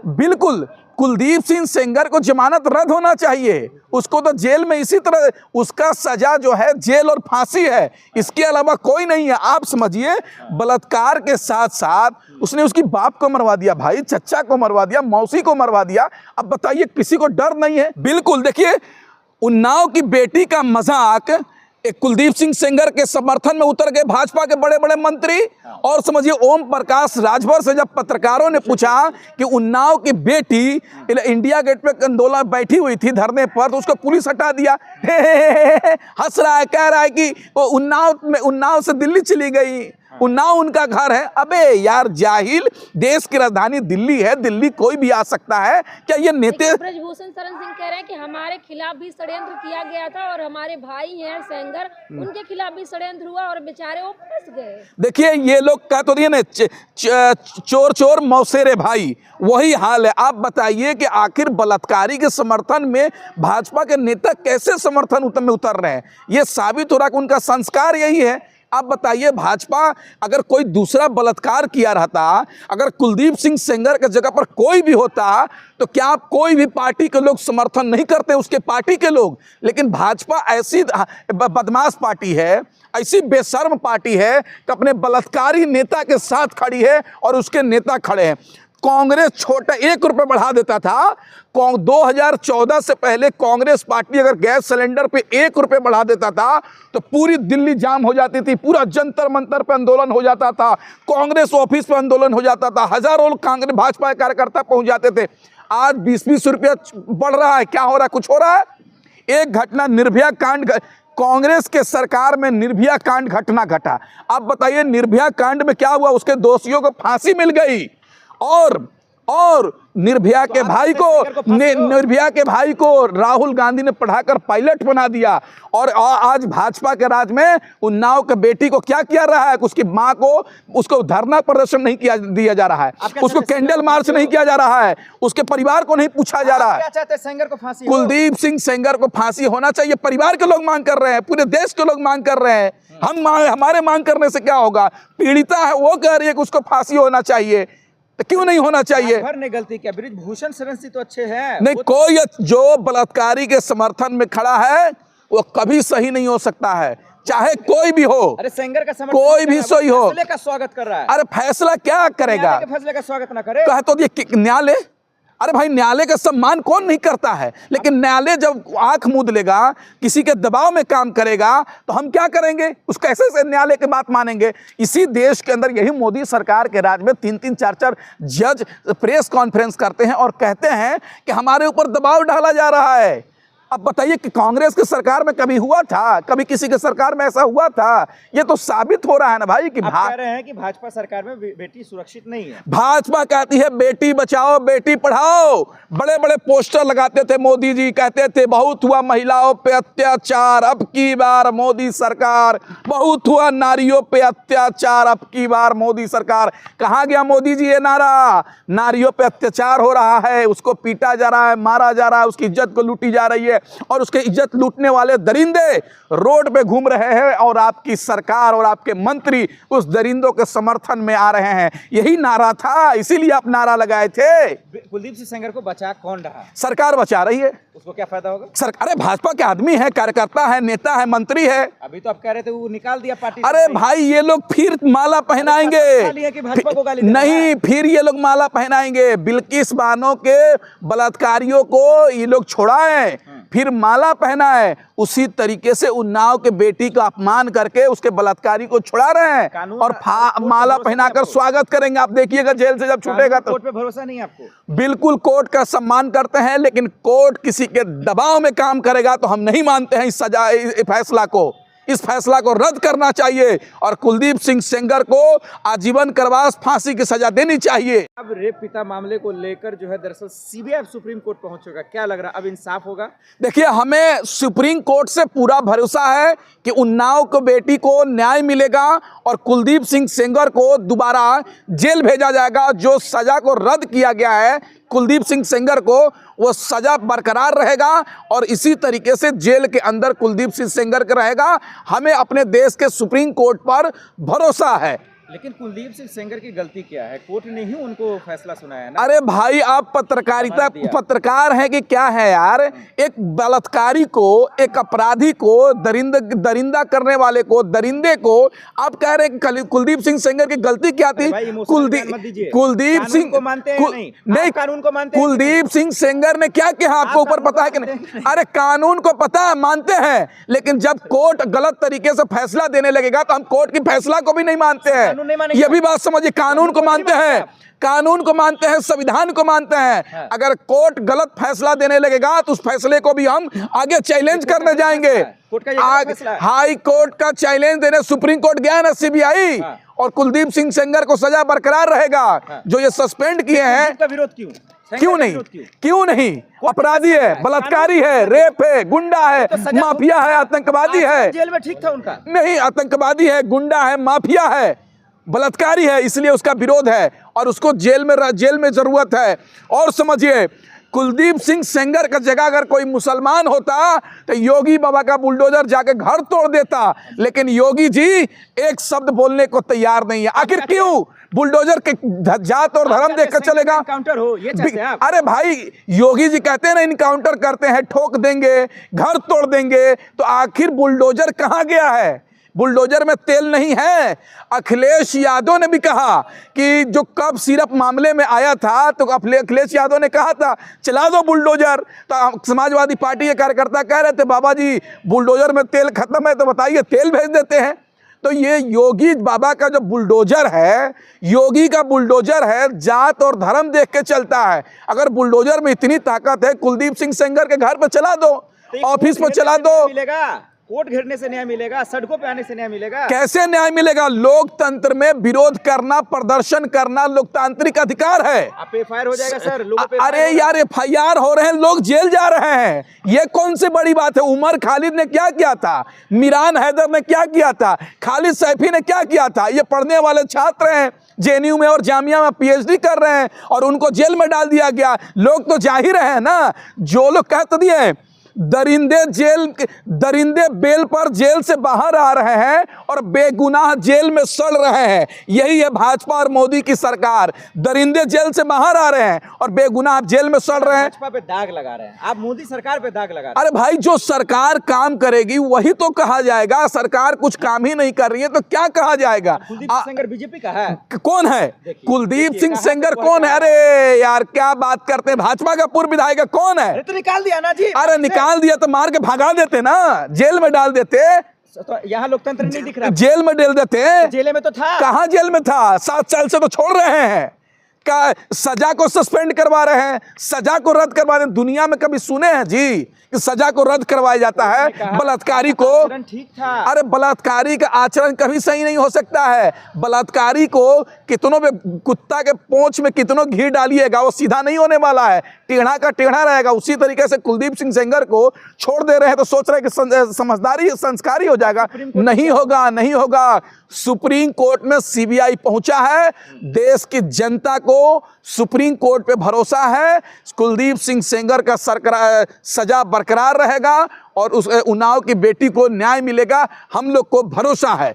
बिल्कुल कुलदीप सिंह सेंगर को जमानत रद्द होना चाहिए। उसको तो जेल में इसी तरह उसका सजा जो है जेल और फांसी है, इसके अलावा कोई नहीं है। आप समझिए बलात्कार के साथ साथ उसने उसकी बाप को मरवा दिया, भाई चचा को मरवा दिया, मौसी को मरवा दिया। अब बताइए किसी को डर नहीं है? बिल्कुल देखिए उन्नाव की बेटी का मजाक एक कुलदीप सिंह सेंगर के समर्थन में उतर गए भाजपा के बड़े बड़े मंत्री। और समझिए ओम प्रकाश राजभर से जब पत्रकारों ने पूछा कि उन्नाव की बेटी इंडिया गेट पे कंदोला बैठी हुई थी धरने पर, तो उसको पुलिस हटा दिया। हंस रहा है, कह रहा है कि वो उन्नाव से दिल्ली चली गई, उन्नाव उनका घर है। अबे यार जाहिल, देश की राजधानी दिल्ली है, दिल्ली कोई भी आ सकता है। क्या ये नेता ब्रजभूषण शरण सिंह कह रहे हैं कि हमारे खिलाफ भी षड्यंत्र किया गया था और हमारे भाई हैं सेंगर, उनके खिलाफ भी षड्यंत्र हुआ और बेचारे वो फंस गए। देखिए ये लोग कह तो दिए ना चोर चोर मौसेरे भाई, वही हाल है। आप बताइए कि आखिर बलात्कारी के समर्थन में भाजपा के नेता कैसे समर्थन में उतर रहे हैं? ये साबित हो रहा कि उनका संस्कार यही है। आप बताइए भाजपा अगर कोई दूसरा बलात्कार किया रहता, अगर कुलदीप सिंह सेंगर के जगह पर कोई भी होता, तो क्या आप कोई भी पार्टी के लोग समर्थन नहीं करते, उसके पार्टी के लोग? लेकिन भाजपा ऐसी बदमाश पार्टी है, ऐसी बेशर्म पार्टी है कि अपने बलात्कारी नेता के साथ खड़ी है और उसके नेता खड़े हैं। कांग्रेस छोटा 1 रुपये बढ़ा देता था। 2014 से पहले कांग्रेस पार्टी अगर गैस सिलेंडर पे 1 रुपये बढ़ा देता था तो पूरी दिल्ली जाम हो जाती थी, पूरा जंतर मंतर पे आंदोलन हो जाता था, कांग्रेस ऑफिस पे आंदोलन हो जाता था, हजारों कांग्रेस भाजपा के कार्यकर्ता पहुंच जाते थे। आज 20-20 रुपया बढ़ रहा है। क्या हो रहा है? कुछ हो रहा है? एक घटना निर्भया कांड, कांग्रेस के सरकार में निर्भया कांड घटना घटा। आप बताइए निर्भया कांड में क्या हुआ? उसके दोषियों को फांसी मिल गई और निर्भया के भाई को राहुल गांधी ने पढ़ाकर पायलट बना दिया। और आज भाजपा के राज में उन्नाव के बेटी को क्या किया रहा है? उसकी मां को उसको धरना प्रदर्शन नहीं दिया जा रहा है, उसको कैंडल मार्च नहीं किया जा रहा है, उसके परिवार को नहीं पूछा जा रहा है। क्या चाहते हैं? सेंगर को फांसी, कुलदीप सिंह सेंगर को फांसी होना चाहिए। परिवार के लोग मांग कर रहे हैं, पूरे देश के लोग मांग कर रहे हैं। हमारे मांग करने से क्या होगा? पीड़िता है वो कह रही है कि उसको फांसी होना चाहिए, तो क्यों नहीं होना चाहिए? भर ने गलती किया। ब्रजभूषण शरण सिंह तो अच्छे हैं। नहीं, कोई जो बलात्कारी के समर्थन में खड़ा है वो कभी सही नहीं हो सकता है, चाहे कोई भी हो। अरे सेंगर का समर्थन कोई भी सही हो, फैसले का स्वागत कर रहा है। अरे फैसला क्या करेगा? फैसले का स्वागत ना करे कहे तो ये न्यायालय, अरे भाई न्यायालय का सम्मान कौन नहीं करता है? लेकिन न्यायालय जब आंख मूंद लेगा, किसी के दबाव में काम करेगा, तो हम क्या करेंगे? उस कैसे से न्यायालय की बात मानेंगे? इसी देश के अंदर यही मोदी सरकार के राज में 3-3, 4-4 जज प्रेस कॉन्फ्रेंस करते हैं और कहते हैं कि हमारे ऊपर दबाव डाला जा रहा है। अब बताइए कि कांग्रेस की सरकार में कभी हुआ था? कभी किसी की सरकार में ऐसा हुआ था? ये तो साबित हो रहा है ना भाई कि कह रहे हैं कि भाजपा सरकार में बेटी सुरक्षित नहीं है। भाजपा कहती है बेटी बचाओ बेटी पढ़ाओ, बड़े बड़े पोस्टर लगाते थे मोदी जी, कहते थे बहुत हुआ महिलाओं पे अत्याचार, अब की बार मोदी सरकार, बहुत हुआ नारियों पे अत्याचार, अब की बार मोदी सरकार। कहाँ गया मोदी जी ये नारा? नारियों पे अत्याचार हो रहा है, उसको पीटा जा रहा है, मारा जा रहा है, उसकी इज्जत को लूटी जा रही है और उसके इज्जत लूटने वाले दरिंदे रोड पे घूम रहे हैं और आपकी सरकार और आपके मंत्री उस दरिंदों के समर्थन में आ रहे हैं। यही नारा था, इसीलिए आप नारा लगाए थे। कुलदीप सिंह सेंगर को बचा कौन रहा? सरकार बचा रही है। उसको क्या फायदा होगा? सरकार, अरे भाजपा के आदमी है, कार्यकर्ता है, नेता है, मंत्री है। अभी तो आप कह रहे थे वो निकाल दिया पार्टी। अरे भाई ये लोग फिर माला पहनाएंगे, नहीं फिर ये लोग माला पहनाएंगे। बिल्किस बानो के बलात्कारियों को ये लोग छोड़ाएं, फिर माला पहना है। उसी तरीके से उन्नाव के बेटी का अपमान करके उसके बलात्कारी को छुड़ा रहे हैं और माला पहनाकर स्वागत करेंगे। आप देखिएगा जेल से जब छूटेगा तो। कोर्ट पे भरोसा नहीं है आपको? बिल्कुल कोर्ट का सम्मान करते हैं, लेकिन कोर्ट किसी के दबाव में काम करेगा तो हम नहीं मानते हैं इस फैसला को। इस फैसला को रद्द करना चाहिए और कुलदीप सिंह सेंगर को आजीवन कारावास फांसी की सजा देनी चाहिए। अब रेप पिता मामले को लेकर जो है दरअसल सीबीआई सुप्रीम कोर्ट पहुंच चुका, क्या लग रहा है अब इंसाफ होगा? देखिए हमें सुप्रीम कोर्ट से पूरा भरोसा है कि उन्नाव को बेटी को न्याय मिलेगा और कुलदीप सिंह सेंगर को दोबारा जेल भेजा जाएगा। जो सजा को रद्द किया गया है कुलदीप सिंह सेंगर को, वो सजा बरकरार रहेगा और इसी तरीके से जेल के अंदर कुलदीप सिंह सेंगर का रहेगा। हमें अपने देश के सुप्रीम कोर्ट पर भरोसा है। लेकिन कुलदीप सिंह सेंगर की गलती क्या है? कोर्ट ने ही उनको फैसला सुनाया ना। अरे भाई आप पत्रकारिता पत्रकार हैं कि क्या है यार? एक बलात्कारी को, एक अपराधी को, दरिंदा करने वाले को, दरिंदे को आप कह रहे हैं कि कुलदीप सिंह सेंगर की गलती क्या थी? कुलदीप सिंह को मानते हैं नहीं, कानून को मानते हैं? कुलदीप सिंह सेंगर ने क्या किया आपको ऊपर पता है कि नहीं? अरे कानून को पता है, मानते हैं, लेकिन जब कोर्ट गलत तरीके से फैसला देने लगेगा तो हम कोर्ट की फैसला को भी नहीं मानते हैं। ये भी बात समझिए, कानून को मानते हैं, कानून को मानते हैं, संविधान को मानते हैं। अगर कोर्ट गलत फैसला देने लगेगा तो उस फैसले को भी हम आगे चैलेंज करने जाएंगे। हाई कोर्ट का चैलेंज देने सुप्रीम कोर्ट गया ना सीबीआई, और कुलदीप सिंह सेंगर को सजा बरकरार रहेगा। जो ये सस्पेंड किए हैं, विरोध क्यों नहीं? अपराधी है, बलात्कारी है, रेप है, गुंडा है, माफिया है, आतंकवादी है। जेल में ठीक था उनका? नहीं, आतंकवादी है, गुंडा है, माफिया है, बलात्कारी है, इसलिए उसका विरोध है और उसको जेल में जरूरत है। और समझिए, कुलदीप सिंह सेंगर का जगह अगर कोई मुसलमान होता तो योगी बाबा का बुलडोजर जाके घर तोड़ देता, लेकिन योगी जी एक शब्द बोलने को तैयार नहीं है। आखिर क्यों? बुलडोजर के जात और धर्म देखकर चलेगा? एनकाउंटर हो, ये चाहते हैं आप? अरे भाई, योगी जी कहते हैं ना इनकाउंटर करते हैं, ठोक देंगे, घर तोड़ देंगे, तो आखिर बुलडोजर कहाँ गया है? बुलडोजर में तेल नहीं है। अखिलेश यादव ने भी कहा कि जो कप सिरप मामले में आया था तो अखिलेश यादव ने कहा था चला दो बुलडोजर, तो समाजवादी पार्टी के कार्यकर्ता कह रहे थे बाबा जी बुलडोजर में तेल खत्म है तो बताइए तेल भेज देते हैं। तो ये योगी बाबा का जो बुलडोजर है, योगी का बुलडोजर है, जात और धर्म देख के चलता है। अगर बुलडोजर में इतनी ताकत है, कुलदीप सिंह सेंगर के घर पर चला दो, ऑफिस पर चला दो। कोर्ट घेरने से न्याय मिलेगा? सड़कों पे आने से न्याय मिलेगा? कैसे न्याय मिलेगा? लोकतंत्र में विरोध करना, प्रदर्शन करना लोकतांत्रिक अधिकार है। आप एफआईआर हो जाएगा सर, लोगों पे। अरे यार, एफआईआर हो रहे हैं, लोग जेल जा रहे हैं, ये कौन सी बड़ी बात है? उमर खालिद ने क्या किया था? मिरान हैदर ने क्या किया था? खालिद सैफी ने क्या किया था? ये पढ़ने वाले छात्र हैं, जेएनयू में और जामिया में पीएचडी कर रहे हैं और उनको जेल में डाल दिया गया। लोग तो जा ही रहे हैं ना। जो लोग कह तो दिए दरिंदे बेल पर जेल से बाहर आ रहे हैं और बेगुनाह जेल में सड़ रहे हैं। यही है भाजपा और मोदी की सरकार। दरिंदे जेल से बाहर आ रहे हैं और बेगुनाह जेल में सड़ रहे हैं। भाजपा पे दाग लगा रहे हैं आप, मोदी सरकार पे दाग लगा रहे हैं। अरे भाई, जो सरकार काम करेगी वही तो कहा जाएगा। सरकार कुछ काम ही नहीं कर रही है तो क्या कहा जाएगा? कुलदीप सेंगर बीजेपी का है? कौन है कुलदीप सिंह सेंगर? कौन है? अरे यार, क्या बात करते हैं? भाजपा का पूर्व विधायक कौन है? तो निकाल दिया ना जी। अरे निकाल दिया तो मार के भगा देते ना, जेल में डाल देते। तो यहाँ लोकतंत्र नहीं दिख रहा? जेल में डाल देते। जेल में तो था। कहाँ जेल में था? 7 साल से तो छोड़ रहे हैं। का सजा को सस्पेंड करवा रहे हैं, सजा को रद्द करवा रहे हैं। दुनिया में कभी सुने हैं जी कि सजा को रद्द करवाया जाता है बलात्कारी को? ठीक था। अरे बलात्कारी का आचरण कभी सही नहीं हो सकता है। बलात्कारी को कितनों में, कुत्ता के पोंछ में कितनों घी डालिएगा वो सीधा नहीं होने वाला है, टेढ़ा का टेढ़ा रहेगा। उसी तरीके से कुलदीप सिंह सेंगर को छोड़ दे रहे हैं तो सोच रहे हैं कि समझदारी संस्कारी हो जाएगा। नहीं होगा, नहीं होगा। सुप्रीम कोर्ट में सीबीआई पहुंचा है। देश की जनता को सुप्रीम कोर्ट पे भरोसा है। कुलदीप सिंह सेंगर का सजा बरकरार रहेगा और उस उन्नाव की बेटी को न्याय मिलेगा। हम लोग को भरोसा है।